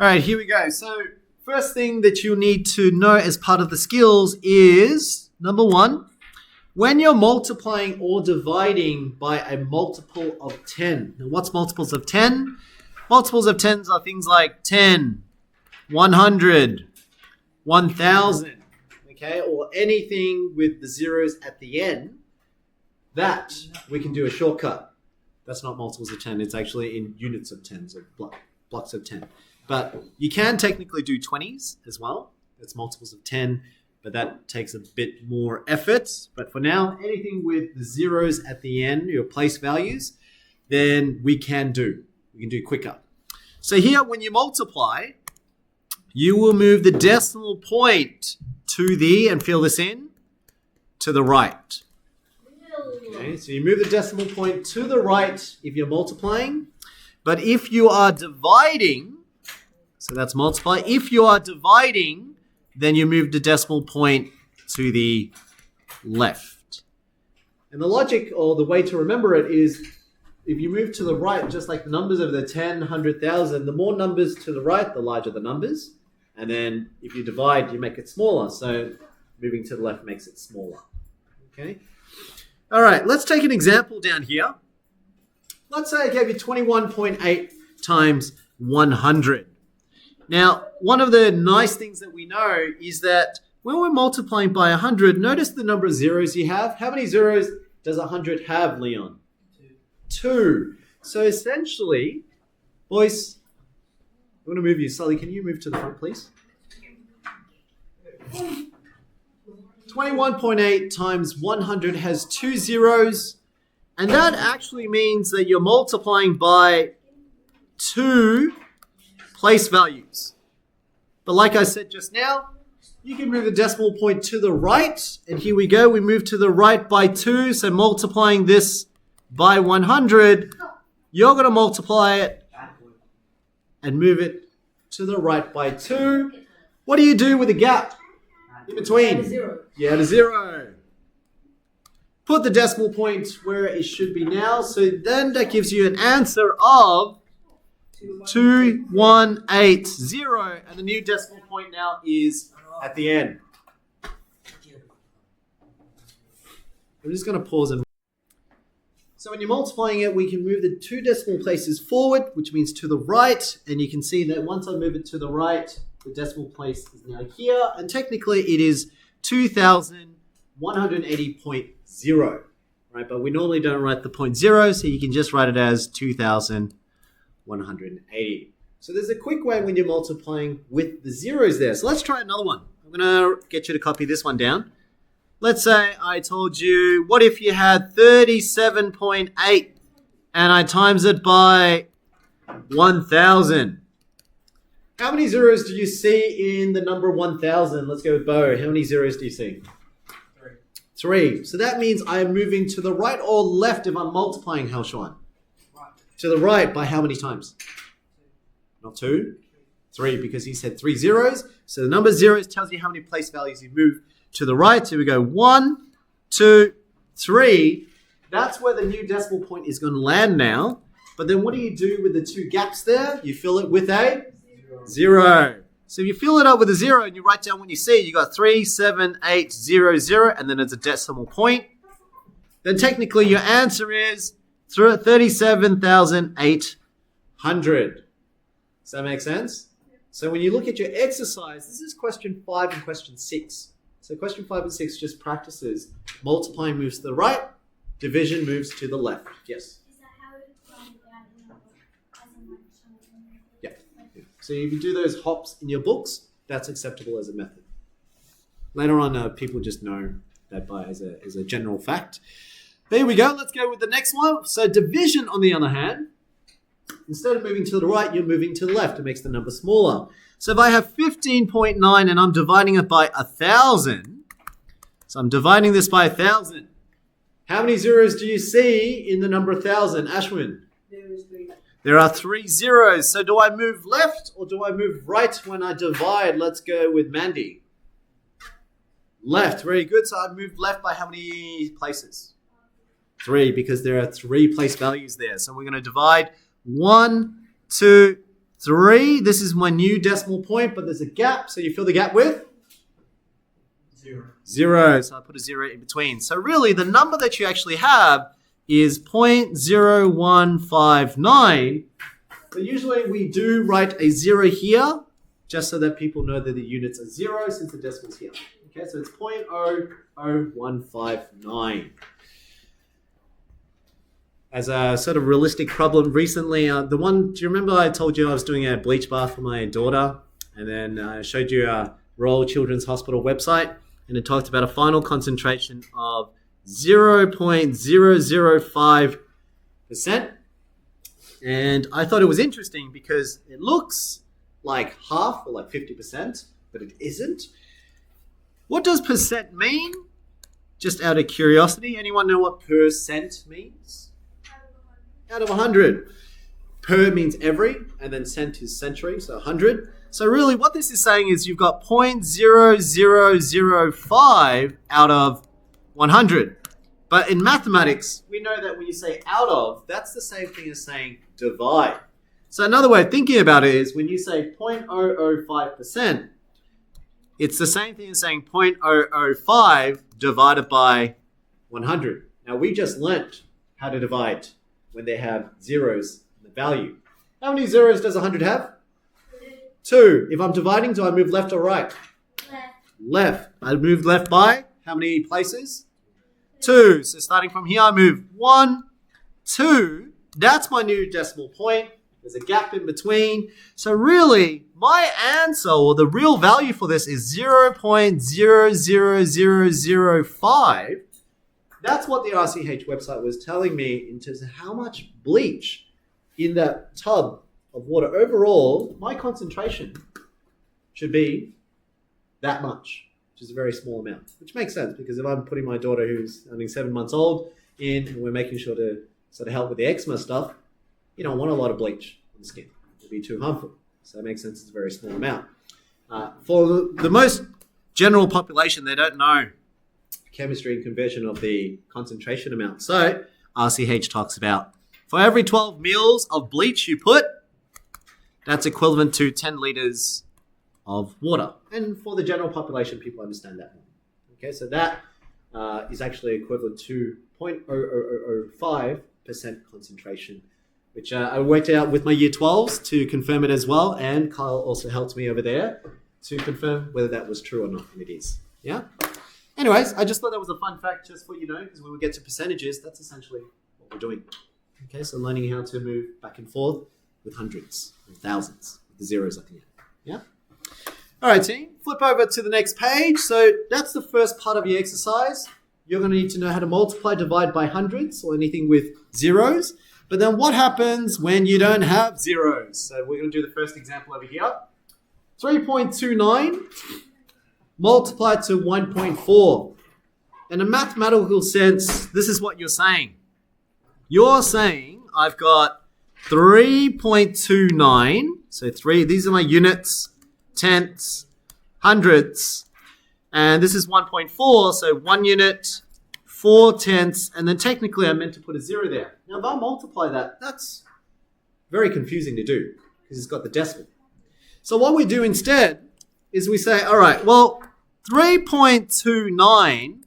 All right, here we go. So first thing that you need to know as part of the skills is, number one, when you're multiplying or dividing by a multiple of 10. Now, what's multiples of 10? Multiples of 10s are things like 10, 100, 1,000, okay, or anything with the zeros at the end. That we can do a shortcut. That's not multiples of 10. It's actually in units of 10s, or blocks of 10. But you can technically do 20s as well. That's multiples of 10, but that takes a bit more effort. But for now, anything with the zeros at the end, your place values, then we can do quicker. So here, when you multiply, you will move the decimal point to the, and fill this in, to the right. Okay, so you move the decimal point to the right if you're multiplying. But if you are dividing, so that's multiply. If you are dividing, then you move the decimal point to the left. And the logic, or the way to remember it, is if you move to the right, just like the numbers of the 10, 100,000, the more numbers to the right, the larger the numbers. And then if you divide, you make it smaller. So moving to the left makes it smaller. Okay. All right, let's take an example down here. Let's say I gave you 21.8 times 100. Now, one of the nice things that we know is that when we're multiplying by 100, notice the number of zeros you have. How many zeros does 100 have, Leon? Two. So essentially, boys, I'm going to move you. Sully, can you move to the front, please? 21.8 times 100 has two zeros, and that actually means that you're multiplying by two place values. But like I said just now, you can move the decimal point to the right, and here we go, we move to the right by 2, so multiplying this by 100, you're going to multiply it and move it to the right by 2. What do you do with a gap in between? You add a 0. Put the decimal point where it should be now, so then that gives you an answer of 2180, and the new decimal point now is at the end. I'm just going to pause and... So when you're multiplying it, we can move the two decimal places forward, which means to the right, and you can see that once I move it to the right, the decimal place is now here, and technically it is 2180.0, right? But we normally don't write the 0.0, so you can just write it as 2180. So there's a quick way when you're multiplying with the zeros there. So let's try another one. I'm going to get you to copy this one down. Let's say I told you, what if you had 37.8 and I times it by 1,000? How many zeros do you see in the number 1,000? Let's go with Bo. How many zeros do you see? 3. So that means I am moving to the right or left if I'm multiplying, Halshuan? Right. To the right by how many times? Not 2? 3, because he said 3 zeros. So the number zeros tells you how many place values you move to the right. So we go 1, 2, 3. That's where the new decimal point is going to land now. But then what do you do with the two gaps there? You fill it with a 0. So if you fill it up with a 0 and you write down what you see, you got 37800, and then it's a decimal point. Then technically your answer is 37,800. Does that make sense? So when you look at your exercise, this is question 5 and question 6. So question 5 and 6 just practices. Multiplying moves to the right, division moves to the left. Yes? Is that how it's written down in your book? Yeah. So if you do those hops in your books, that's acceptable as a method. Later on, people just know that as a general fact. There we go. Let's go with the next one. So division, on the other hand, instead of moving to the right, you're moving to the left. It makes the number smaller. So if I have 15.9 and I'm dividing it by 1,000, so I'm dividing this by 1,000. How many zeros do you see in the number 1,000? Ashwin? There are 3 zeros. So do I move left or do I move right when I divide? Let's go with Mandy. Left. Very good. So I moved left by how many places? 3, because there are 3 place values there. So we're going to divide 1, 2, 3. This is my new decimal point, but there's a gap. So you fill the gap with? 0. So I put a 0 in between. So really, the number that you actually have is 0.0159. But usually we do write a 0 here, just so that people know that the units are 0 since the decimal's here. Okay, so it's 0.00159. As a sort of realistic problem recently, do you remember I told you I was doing a bleach bath for my daughter? And then I showed you a Royal Children's Hospital website, and it talked about a final concentration of 0.005%. And I thought it was interesting because it looks like half or like 50%, but it isn't. What does percent mean? Just out of curiosity, anyone know what percent means? Out of 100. Per means every, and then cent is century, so 100. So really what this is saying is you've got 0.0005 out of 100. But in mathematics, we know that when you say out of, that's the same thing as saying divide. So another way of thinking about it is when you say 0.005%, it's the same thing as saying 0.005 divided by 100. Now we just learnt how to divide when they have zeros in the value. How many zeros does 100 have? 2. If I'm dividing, do I move left or right? Left. I move left by how many places? 2. So starting from here, I move 1, 2. That's my new decimal point. There's a gap in between. So really, my answer or the real value for this is 0.00005. That's what the RCH website was telling me in terms of how much bleach in that tub of water. Overall, my concentration should be that much, which is a very small amount, which makes sense because if I'm putting my daughter who's only 7 months old in and we're making sure to sort of help with the eczema stuff, you don't want a lot of bleach on the skin. It'd be too harmful. So it makes sense it's a very small amount. For the most general population, they don't know chemistry and conversion of the concentration amount. So RCH talks about for every 12 mils of bleach you put, that's equivalent to 10 liters of water. And for the general population, people understand that. Okay, so that is actually equivalent to 0.0005% concentration, which I worked out with my year 12s to confirm it as well. And Kyle also helped me over there to confirm whether that was true or not. And it is. Yeah. Anyways, I just thought that was a fun fact just for you know, because when we get to percentages, that's essentially what we're doing. Okay, so learning how to move back and forth with hundreds and thousands, with the zeros at the end. Yeah? All right, team, flip over to the next page. So that's the first part of your exercise. You're going to need to know how to multiply, divide by hundreds or anything with zeros. But then what happens when you don't have zeros? So we're going to do the first example over here. 3.29 multiplied to 1.4. In a mathematical sense, this is what you're saying. You're saying I've got 3.29. So 3, these are my units, tenths, hundredths. And this is 1.4, so 1 unit, 4 tenths, and then technically I meant to put a 0 there. Now if I multiply that, that's very confusing to do because it's got the decimal. So what we do instead is we say, all right, well, 3.29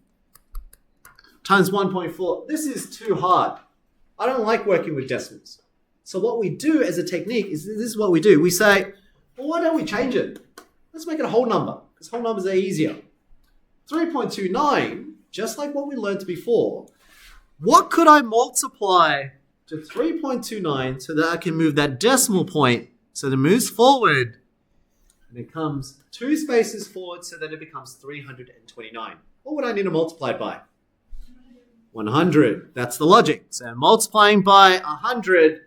times 1.4, this is too hard. I don't like working with decimals. So what we do as a technique is this is what we do. We say, well, why don't we change it? Let's make it a whole number because whole numbers are easier. 3.29, just like what we learned before, what could I multiply to 3.29 so that I can move that decimal point so that it moves forward and it comes 2 spaces forward so that it becomes 329. What would I need to multiply it by? 100. That's the logic. So multiplying by 100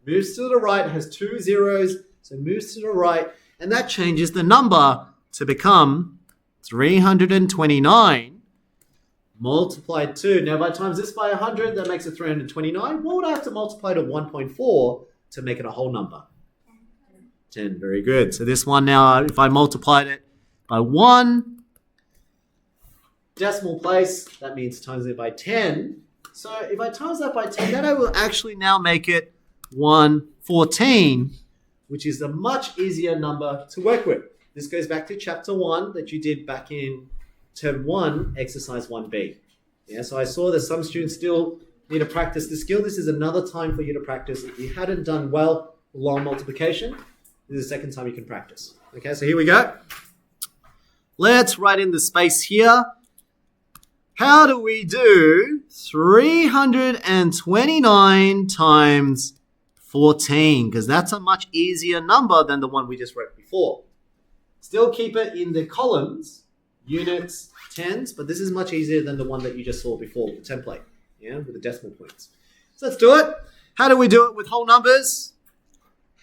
moves to the right, has 2 zeros, so moves to the right, and that changes the number to become 329 multiplied 2. Now, if I times this by 100, that makes it 329. What would I have to multiply to 1.4 to make it a whole number? 10. Very good. So this one now, if I multiplied it by 1 decimal place, that means times it by 10. So if I times that by 10, then I will actually now make it 114 which is a much easier number to work with. This goes back to chapter 1 that you did back in term 1, exercise 1B. Yeah, so I saw that some students still need to practice the skill. This is another time for you to practice. If you hadn't done well long multiplication, this is the second time you can practice. Okay, so here we go. Let's write in the space here. How do we do 329 times 14? Because that's a much easier number than the one we just wrote before. Still keep it in the columns, units, tens, but this is much easier than the one that you just saw before, the template, yeah, with the decimal points. So let's do it. How do we do it with whole numbers?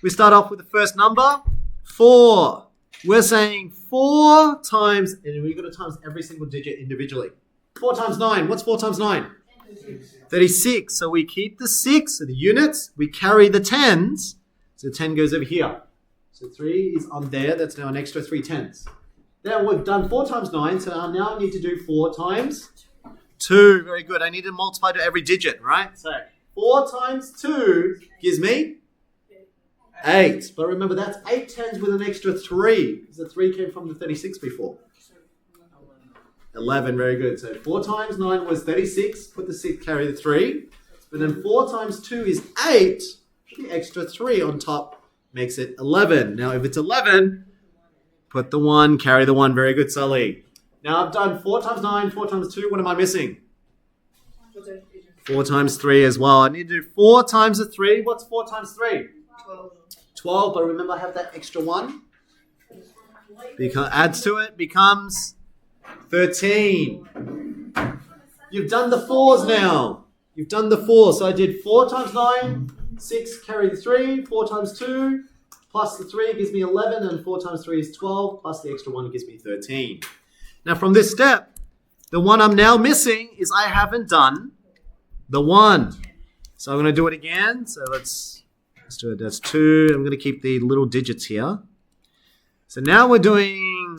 We start off with the first number, 4. We're saying 4 times, and we're going to times every single digit individually. 4 times 9. What's 4 times 9? 36. So we keep the 6, so the units. We carry the tens. So 10 goes over here. So 3 is on there. That's now an extra 3 tens. Then we've done 4 times 9. So now I need to do 4 times 2. Very good. I need to multiply to every digit, right? So 4 times 2 gives me 8. But remember, that's 8 tens with an extra 3. Because the 3 came from the 36 before. 11, very good. So 4 times 9 was 36. Put the 6, carry the 3. But then 4 times 2 is 8. The extra 3 on top makes it 11. Now, if it's 11, put the 1, carry the 1. Very good, Sully. Now, I've done 4 times 9, 4 times 2. What am I missing? 4 times 3 as well. I need to do 4 times a 3. What's 4 times 3? 12. But remember, I have that extra 1. Adds to it, becomes 13. You've done the 4s now. You've done the 4. So I did 4 times 9, 6, carry the 3, 4 times 2, plus the 3 gives me 11, and 4 times 3 is 12, plus the extra 1 gives me 13. Now from this step, the one I'm now missing is I haven't done the 1. So I'm going to do it again. So let's do it. That's 2. I'm going to keep the little digits here. So now we're doing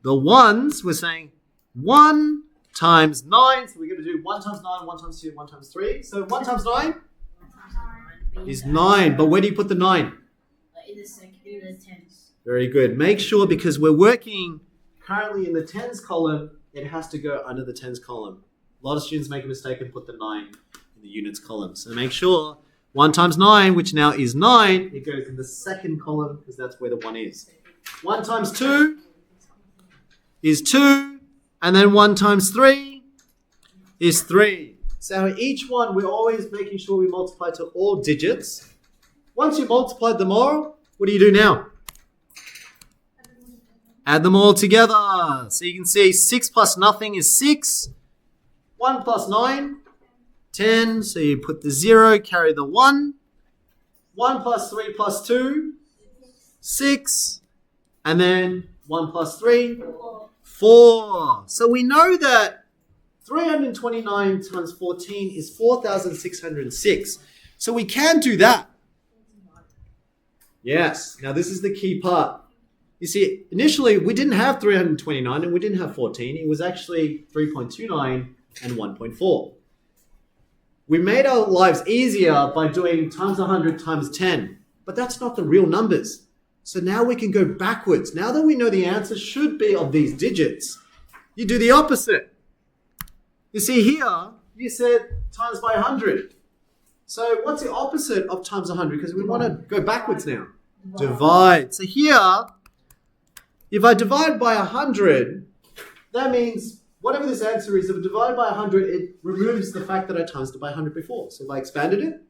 the 1s. We're saying 1 times 9. So we're going to do 1 times 9, 1 times 2, 1 times 3. So 1 times 9 is 9. But where do you put the 9? In the tens. Very good. Make sure, because we're working currently in the tens column, it has to go under the tens column. A lot of students make a mistake and put the 9 in the units column. So make sure 1 times 9, which now is 9, it goes in the second column because that's where the 1 is. 1 times 2 is 2, and then 1 times 3 is 3. So each one, we're always making sure we multiply to all digits. Once you've multiplied them all, what do you do now? Add them all together. So you can see 6 plus nothing is 6. 1 plus 9, 10. So you put the 0, carry the 1. 1 plus 3 plus 2, 6. And then 1 plus 3, 4. So we know that 329 times 14 is 4,606. So we can do that. Yes. Now this is the key part. You see, initially we didn't have 329 and we didn't have 14. It was actually 3.29 and 1.4. We made our lives easier by doing times 100 times 10. But that's not the real numbers. So now we can go backwards. Now that we know the answer should be of these digits, you do the opposite. You see here, you said times by 100. So what's the opposite of times 100? Because we want to go backwards now. Divide. So here, if I divide by 100, that means whatever this answer is, if I divide by 100, it removes the fact that I times it by 100 before. So if I expanded it,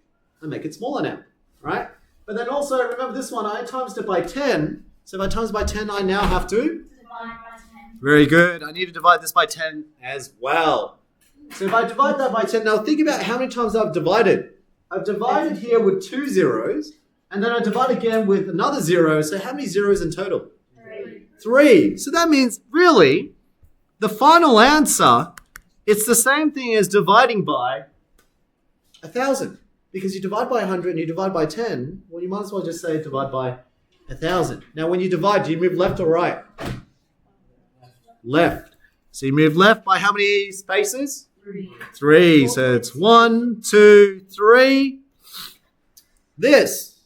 I make it smaller now, right? But then also, remember this one, I times it by 10. So if I times by 10, I now have to? Divide by 10. Very good. I need to divide this by 10 as well. So if I divide that by 10, now think about how many times I've divided. I've divided here with 2 zeros, and then I divide again with another 0. So how many zeros in total? 3. So that means, really, the final answer, it's the same thing as dividing by 1,000. Because you divide by 100 and you divide by 10, well, you might as well just say divide by 1,000. Now, when you divide, do you move left or right? Left. So you move left by how many spaces? 3. So it's 1, 2, 3. This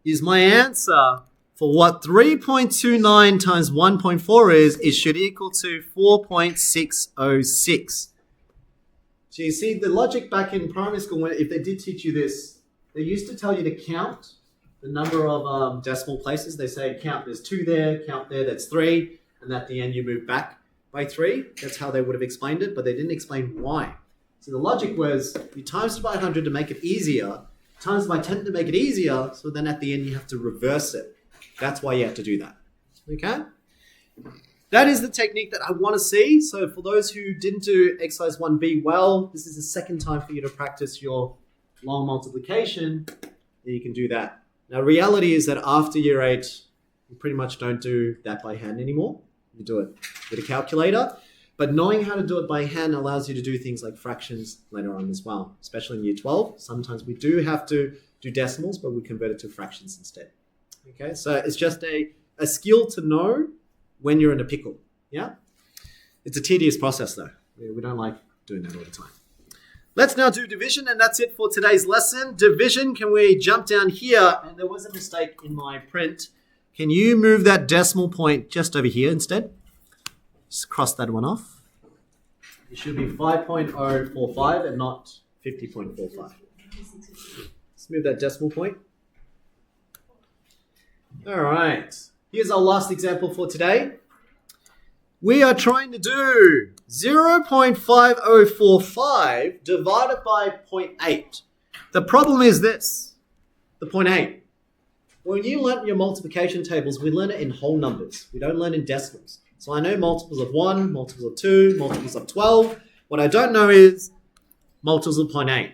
is my answer for what 3.29 times 1.4 is should equal to 4.606. So you see the logic back in primary school, if they did teach you this, they used to tell you to count the number of decimal places. They say count, there's 2 there, count there, that's 3, and at the end you move back by 3. That's how they would have explained it, but they didn't explain why. So the logic was you times it by 100 to make it easier, times it by 10 to make it easier, so then at the end you have to reverse it. That's why you have to do that. Okay? That is the technique that I want to see. So for those who didn't do exercise 1B well, this is the second time for you to practice your long multiplication. Then you can do that. Now, reality is that after year 8, you pretty much don't do that by hand anymore. You do it with a calculator. But knowing how to do it by hand allows you to do things like fractions later on as well, especially in year 12. Sometimes we do have to do decimals, but we convert it to fractions instead. Okay, so it's just a skill to know when you're in a pickle. Yeah? It's a tedious process though. We don't like doing that all the time. Let's now do division, and that's it for today's lesson. Division, can we jump down here? And there was a mistake in my print. Can you move that decimal point just over here instead? Just cross that one off. It should be 5.045 and not 50.45. Let's move that decimal point. All right. Here's our last example for today. We are trying to do 0.5045 divided by 0.8. The problem is this, the 0.8. When you learn your multiplication tables, we learn it in whole numbers. We don't learn in decimals. So I know multiples of 1, multiples of 2, multiples of 12. What I don't know is multiples of 0.8.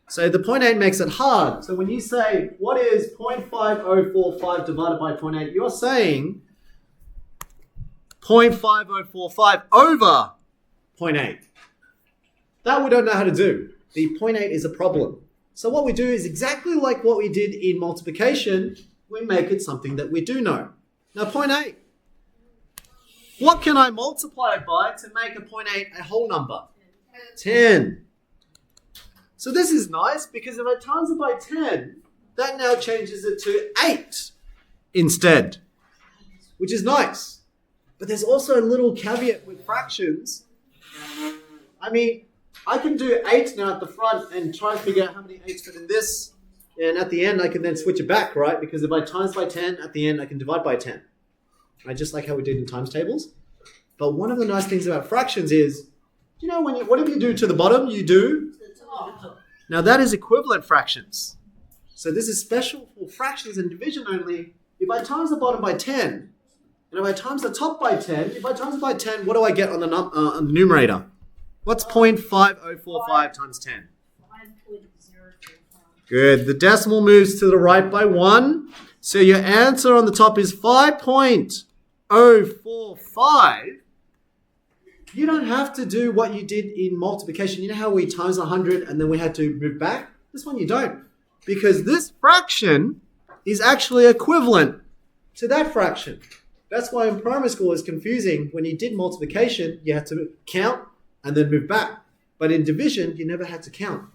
So the 0.8 makes it hard. So when you say, what is 0.5045 divided by 0.8, you're saying 0.5045 over 0.8. That we don't know how to do. The 0.8 is a problem. So what we do is exactly like what we did in multiplication, we make it something that we do know. Now 0.8. What can I multiply it by to make a 0.8 a whole number? 10. So this is nice because if I times it by 10, that now changes it to 8 instead, which is nice. But there's also a little caveat with fractions. I mean, I can do 8 now at the front and try and figure out how many 8s fit in this. And at the end, I can then switch it back, right? Because if I times by 10, at the end, I can divide by 10. Right? Just like how we did in times tables. But one of the nice things about fractions is, you know, whatever you do to the bottom, you do. Now that is equivalent fractions. So this is special for fractions and division only. If I times the bottom by 10, and if I times the top by 10, if I times it by 10, what do I get on the numerator? What's 0.5045 times 10? 5.045. Good. The decimal moves to the right by 1. So your answer on the top is 5.045. You don't have to do what you did in multiplication. You know how we times 100 and then we had to move back? This one you don't. Because this fraction is actually equivalent to that fraction. That's why in primary school it's confusing. When you did multiplication, you had to count and then move back. But in division, you never had to count.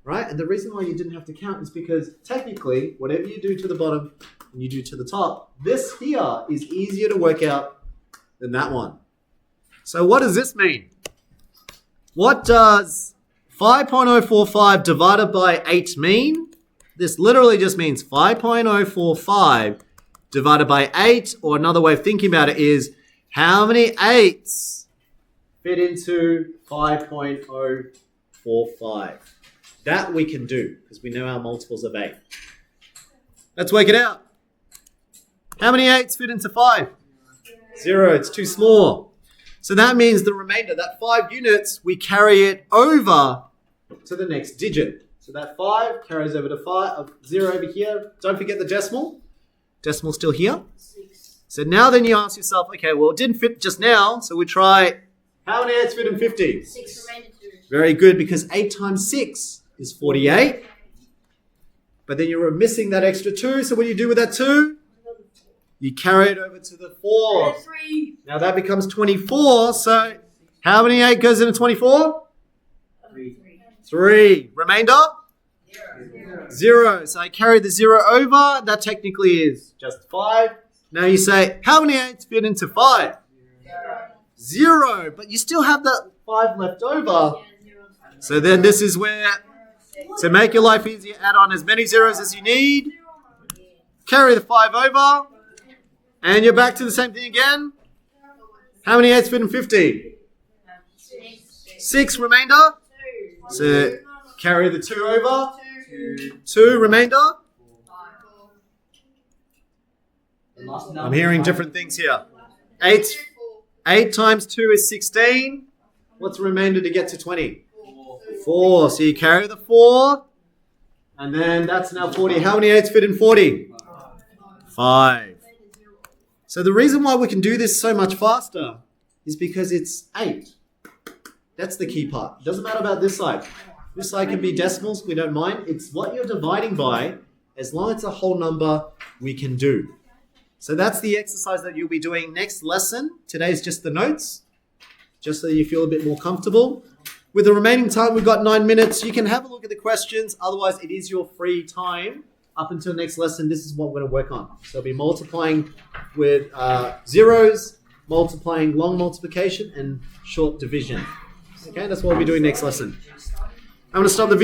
Right? And the reason why you didn't have to count is because technically, whatever you do to the bottom and you do to the top, this here is easier to work out than that one. So what does this mean? What does 5.045 divided by 8 mean? This literally just means 5.045 divided by 8, or another way of thinking about it is, how many 8s fit into 5.045? That we can do, because we know our multiples of 8. Let's work it out. How many 8s fit into 5? 0, it's too small. So that means the remainder, that 5 units, we carry it over to the next digit. So that 5 carries over to 0 over here. Don't forget the decimal. Decimal still here. 6. So now then you ask yourself, okay, well, it didn't fit just now, so we try, how many 8s fit in 50? 6 remainder 2. Very good, because 8 times 6 is 48. But then you're missing that extra 2, so what do you do with that 2? You carry it over to the 4. 3. Now that becomes 24, so how many 8 goes into 24? 3. Remainder? 0. 0. So I carry the 0 over. That technically is just 5. Now you say, how many 8s fit into 5? 0. But you still have that 5 left over. So then this is where, to make your life easier, add on as many zeros as you need. Carry the 5 over. And you're back to the same thing again. How many 8s fit in 15? 6 remainder. So carry the 2 over. 2 remainder. I'm hearing different things here. 8 times 2 is 16. What's the remainder to get to 20? 4. So you carry the 4. And then that's now 40. How many 8s fit in 40? 5. So the reason why we can do this so much faster is because it's 8. That's the key part. It doesn't matter about this side. This side can be decimals. We don't mind. It's what you're dividing by. As long as it's a whole number, we can do. So that's the exercise that you'll be doing next lesson. Today is just the notes, just so you feel a bit more comfortable. With the remaining time, we've got 9 minutes. You can have a look at the questions. Otherwise, it is your free time. Up until next lesson, this is what we're going to work on. So we'll be multiplying with zeros, multiplying long multiplication, and short division. Okay, that's what we'll be doing next lesson. I'm going to stop the video.